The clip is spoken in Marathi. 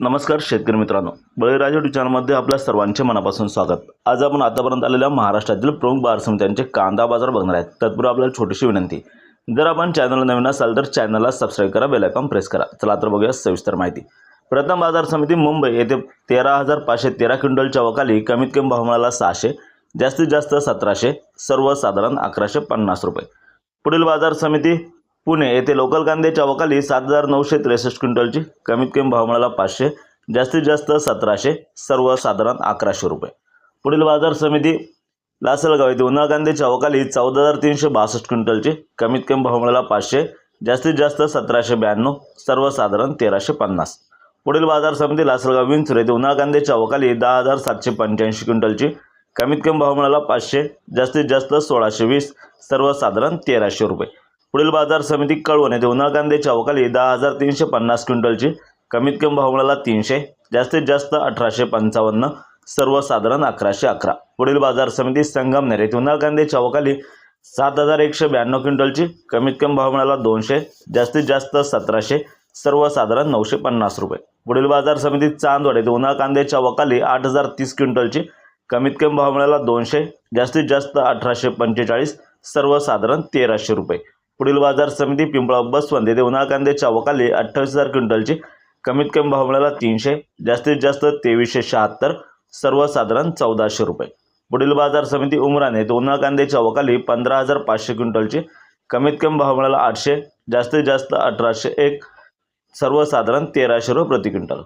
नमस्कार शेतकरी मित्रांनो, बळीराजा यूट्यूब चॅनलमध्ये आपल्या सर्वांचे मनापासून स्वागत। आज आपण आतापर्यंत आलेल्या महाराष्ट्रातील प्रमुख बाजार समित्यांचे कांदा बाजार बघणार आहेत। तत्पूर्वी आपल्याला छोटीशी विनंती, जर आपण चॅनलला नवीन असाल तर चॅनलला सबस्क्राइब करा, बेल आयकॉन प्रेस करा। चला तर बघूया सविस्तर माहिती। प्रथम बाजार समिती मुंबई येथे 13,513 क्विंटलच्या वकाली कमीत कमी भाव मिळाला 600, जास्तीत जास्त 1700, सर्वसाधारण 1150 रुपये। पुढील बाजार समिती पुणे येथे लोकल कांद्याच्या वकाली 7,963 क्विंटलची कमीत कमी भाव मिळाला 500, जास्तीत जास्त 1700, सर्वसाधारण 1100 रुपये। पुढील बाजार समिती लासलगाव येथे उन्हाळ कांद्याच्या वकाली 14,362 क्विंटलची कमीत कमी भाव मिळाला 500, जास्तीत जास्त 1792, सर्वसाधारण 1350। पुढील बाजार समिती लासलगाव विंचूर येथे उन्हाळ कांद्याच्या वकाली 10,785 क्विंटलची कमीत कमी भाव मिळाला 500, जास्तीत जास्त 1620, सर्वसाधारण 1300 रुपये। पुढील बाजार समिती कळवण येथे उन्हाळ कांद्याच्या वकाली 10,350 क्विंटलची कमीत कमी भाव मिळाला 300, जास्तीत जास्त 1855, सर्वसाधारण 1111। पुढील बाजार समिती संगमनेर येथे उन्हाळ कांद्याच्या वकाली 7,192 क्विंटलची कमीत कमी भाव मिळाला 200, जास्तीत जास्त 1700, सर्वसाधारण 950 रुपये। पुढील बाजार समिती चांदवड येथे उन्हाळ कांद्याच्या वकाली 8,030 क्विंटलची कमीत कमी भाव मिळाला 200, जास्तीत जास्त 1845, सर्वसाधारण 1300 रुपये। पुढील बाजार समिती पिंपळा बसवंत येथे उन्हाळ कांद्याच्या वकाली 28,000 क्विंटलची कमीत कमी भाव मिळाला 300, जास्तीत जास्त 2376, सर्वसाधारण 1400 रुपये। पुढील बाजार समिती उमराणे येथे उन्हाळ कांद्याच्या वकाली 15,500 क्विंटलची कमीत कमी भाव मिळाला 800, जास्तीत जास्त 1801, सर्वसाधारण 1300 रुपये प्रति क्विंटल।